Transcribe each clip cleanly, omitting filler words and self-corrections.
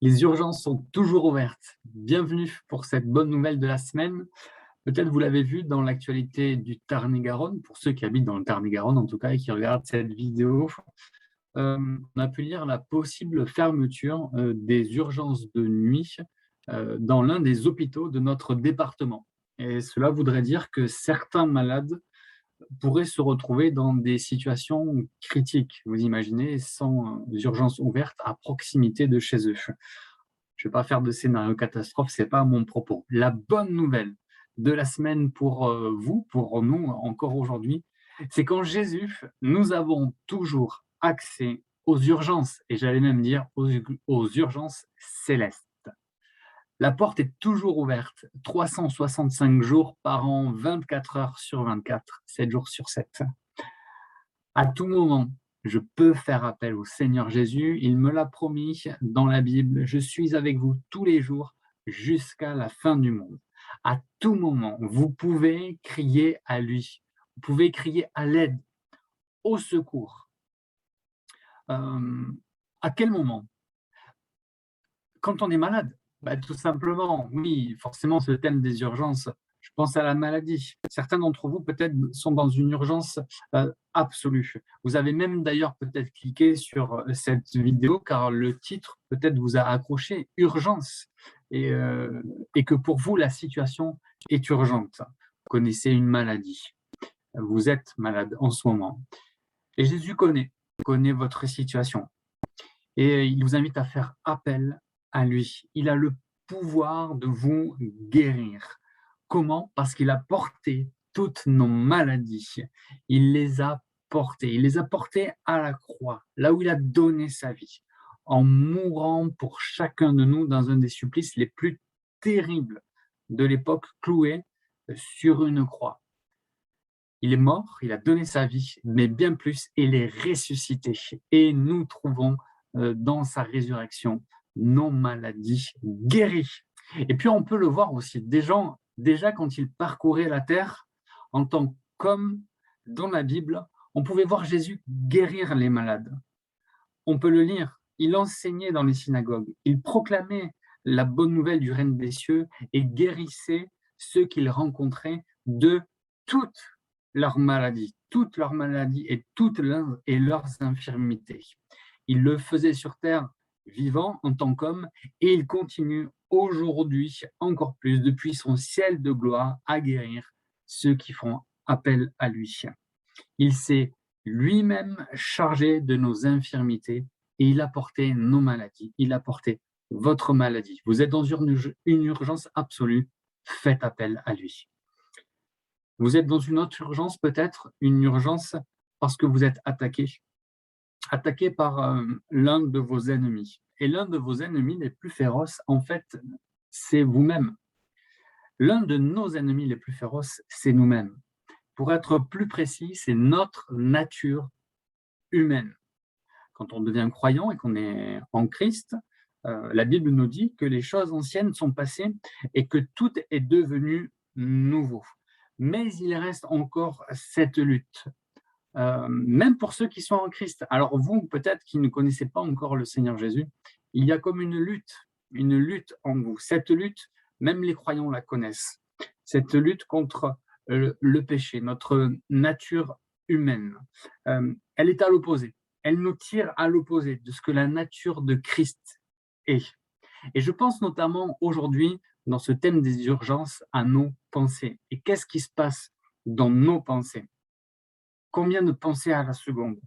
Les urgences sont toujours ouvertes. Bienvenue pour cette bonne nouvelle de la semaine. Peut-être vous l'avez vu dans l'actualité du Tarn-et-Garonne, pour ceux qui habitent dans le Tarn-et-Garonne en tout cas et qui regardent cette vidéo. On a pu lire la possible fermeture des urgences de nuit dans l'un des hôpitaux de notre département. Et cela voudrait dire que certains malades pourraient se retrouver dans des situations critiques, vous imaginez, sans urgences ouvertes à proximité de chez eux. Je ne vais pas faire de scénario catastrophe, ce n'est pas mon propos. La bonne nouvelle de la semaine pour vous, pour nous, encore aujourd'hui, c'est qu'en Jésus, nous avons toujours accès aux urgences, et j'allais même dire aux urgences célestes. La porte est toujours ouverte, 365 jours par an, 24 heures sur 24, 7 jours sur 7. À tout moment, je peux faire appel au Seigneur Jésus. Il me l'a promis dans la Bible. Je suis avec vous tous les jours jusqu'à la fin du monde. À tout moment, vous pouvez crier à lui. Vous pouvez crier à l'aide, au secours. À quel moment? Quand on est malade, tout simplement, oui, forcément, c'est le thème des urgences. Je pense à la maladie. Certains d'entre vous, peut-être, sont dans une urgence absolue. Vous avez même d'ailleurs peut-être cliqué sur cette vidéo car le titre peut-être vous a accroché, urgence, et que pour vous, la situation est urgente. Vous connaissez une maladie. Vous êtes malade en ce moment. Et Jésus connaît votre situation. Et il vous invite à faire appel à lui. Il a le pouvoir de vous guérir. Comment? Parce qu'il a porté toutes nos maladies. Il les a portées. Il les a portées à la croix, là où il a donné sa vie, en mourant pour chacun de nous dans un des supplices les plus terribles de l'époque, cloué sur une croix. Il est mort, il a donné sa vie, mais bien plus, il est ressuscité. Et nous trouvons dans sa résurrection nos maladies guéries. Et puis on peut le voir aussi, des gens, déjà quand ils parcouraient la terre, en tant qu'hommes, dans la Bible, on pouvait voir Jésus guérir les malades. On peut le lire, il enseignait dans les synagogues, il proclamait la bonne nouvelle du règne des cieux et guérissait ceux qu'il rencontrait de toutes leurs maladies et toutes leurs infirmités. Il le faisait sur terre vivant en tant qu'homme et il continue aujourd'hui encore plus depuis son ciel de gloire à guérir ceux qui font appel à lui. Il s'est lui-même chargé de nos infirmités et il a porté nos maladies, il a porté votre maladie. Vous êtes dans une urgence absolue, faites appel à lui. Vous êtes dans une autre urgence peut-être, une urgence parce que vous êtes attaqué par l'un de vos ennemis. Et l'un de vos ennemis les plus féroces, en fait, c'est vous-même. L'un de nos ennemis les plus féroces, c'est nous-mêmes. Pour être plus précis, c'est notre nature humaine. Quand on devient croyant et qu'on est en Christ, la Bible nous dit que les choses anciennes sont passées et que tout est devenu nouveau. Mais il reste encore cette lutte, même pour ceux qui sont en Christ. Alors vous, peut-être qui ne connaissez pas encore le Seigneur Jésus, il y a comme une lutte en vous. Cette lutte, même les croyants la connaissent. Cette lutte contre le péché, notre nature humaine. Elle est à l'opposé. Elle nous tire à l'opposé de ce que la nature de Christ est. Et je pense notamment aujourd'hui, dans ce thème des urgences, à nos pensées. Et qu'est-ce qui se passe dans nos pensées? Combien de pensées à la seconde?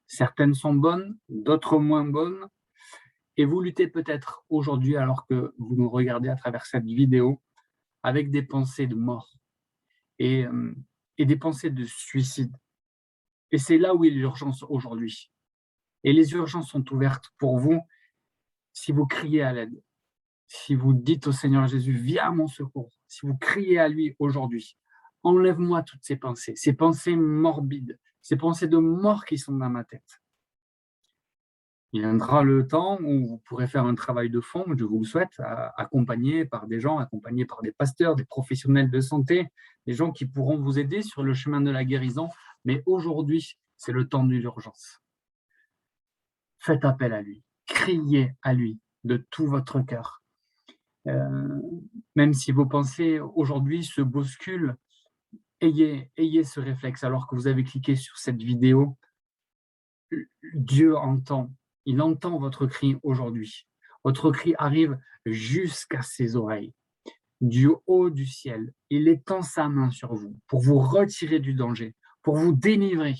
Certaines sont bonnes, d'autres moins bonnes. Et vous luttez peut-être aujourd'hui, alors que vous nous regardez à travers cette vidéo, avec des pensées de mort et des pensées de suicide. Et c'est là où est l'urgence aujourd'hui. Et les urgences sont ouvertes pour vous si vous criez à l'aide, si vous dites au Seigneur Jésus, viens à mon secours, si vous criez à lui aujourd'hui, enlève-moi toutes ces pensées morbides, ces pensées de mort qui sont dans ma tête. Il viendra le temps où vous pourrez faire un travail de fond, je vous le souhaite, accompagné par des gens, accompagné par des pasteurs, des professionnels de santé, des gens qui pourront vous aider sur le chemin de la guérison. Mais aujourd'hui, c'est le temps de l'urgence. Faites appel à lui, criez à lui, de tout votre cœur. Même si vos pensées aujourd'hui se bousculent, ayez ce réflexe alors que vous avez cliqué sur cette vidéo. Dieu entend, il entend votre cri aujourd'hui. Votre cri arrive jusqu'à ses oreilles. Du haut du ciel, il étend sa main sur vous pour vous retirer du danger, pour vous délivrer.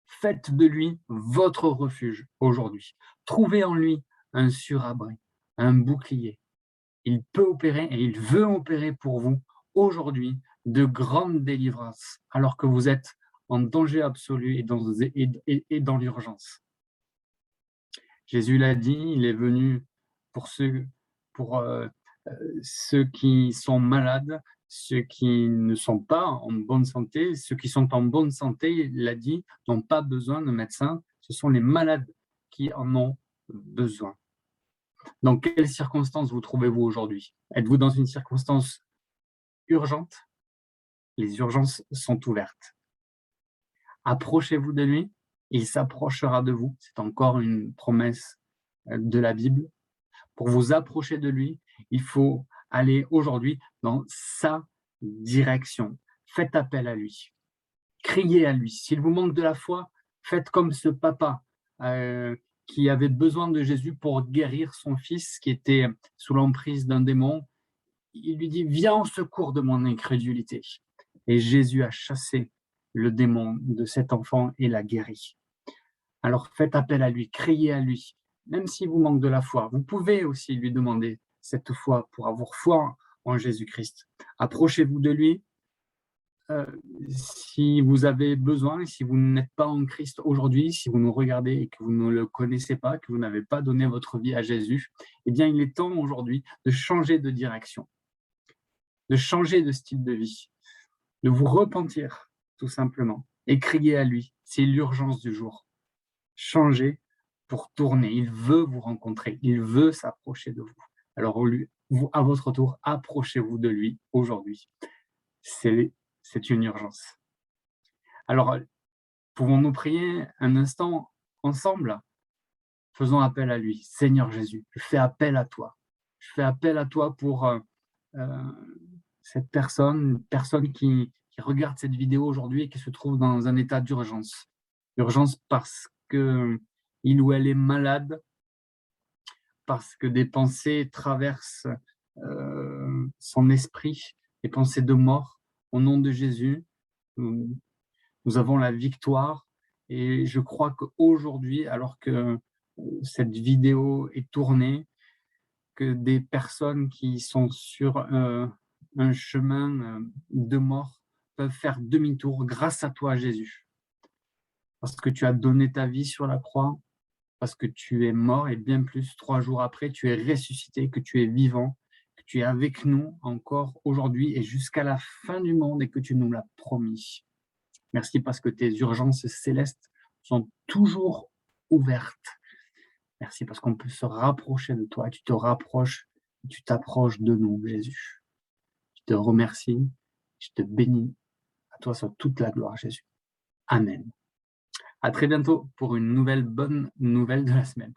Faites de lui votre refuge aujourd'hui. Trouvez en lui un surabri, un bouclier. Il peut opérer et il veut opérer pour vous aujourd'hui de grandes délivrances alors que vous êtes en danger absolu et dans l'urgence. Jésus l'a dit, il est venu pour ceux qui sont malades, ceux qui ne sont pas en bonne santé. Ceux qui sont en bonne santé, il l'a dit, n'ont pas besoin de médecin. Ce sont les malades qui en ont besoin. Dans quelles circonstances vous trouvez-vous aujourd'hui? Êtes-vous dans une circonstance urgente? Les urgences sont ouvertes. Approchez-vous de lui, il s'approchera de vous. C'est encore une promesse de la Bible. Pour vous approcher de lui, il faut aller aujourd'hui dans sa direction. Faites appel à lui. Criez à lui. S'il vous manque de la foi, faites comme ce papa qui avait besoin de Jésus pour guérir son fils qui était sous l'emprise d'un démon. Il lui dit, viens en secours de mon incrédulité. Et Jésus a chassé le démon de cet enfant et l'a guéri. Alors faites appel à lui, criez à lui, même s'il vous manque de la foi. Vous pouvez aussi lui demander cette foi pour avoir foi en Jésus-Christ. Approchez-vous de lui. Si vous avez besoin, si vous n'êtes pas en Christ aujourd'hui, si vous nous regardez et que vous ne le connaissez pas, que vous n'avez pas donné votre vie à Jésus, eh bien il est temps aujourd'hui de changer de direction, de changer de style de vie, de vous repentir tout simplement et crier à lui. C'est l'urgence du jour. Changez pour tourner. Il veut vous rencontrer, il veut s'approcher de vous. Alors vous, à votre tour, approchez-vous de lui aujourd'hui. C'est une urgence. Alors, pouvons-nous prier un instant ensemble? Faisons appel à lui. Seigneur Jésus, je fais appel à toi. Je fais appel à toi pour cette personne, qui regarde cette vidéo aujourd'hui et qui se trouve dans un état d'urgence. Urgence parce que il ou elle est malade, parce que des pensées traversent son esprit, des pensées de mort. Au nom de Jésus, nous avons la victoire. Et je crois qu'aujourd'hui, alors que cette vidéo est tournée, que des personnes qui sont sur un chemin de mort peuvent faire demi-tour grâce à toi, Jésus. Parce que tu as donné ta vie sur la croix, parce que tu es mort et bien plus, 3 jours après, tu es ressuscité, que tu es vivant, que tu es avec nous encore aujourd'hui et jusqu'à la fin du monde et que tu nous l'as promis. Merci parce que tes urgences célestes sont toujours ouvertes. Merci parce qu'on peut se rapprocher de toi. Tu te rapproches, tu t'approches de nous, Jésus. Je te remercie, je te bénis. À toi soit toute la gloire, Jésus. Amen. À très bientôt pour une nouvelle bonne nouvelle de la semaine.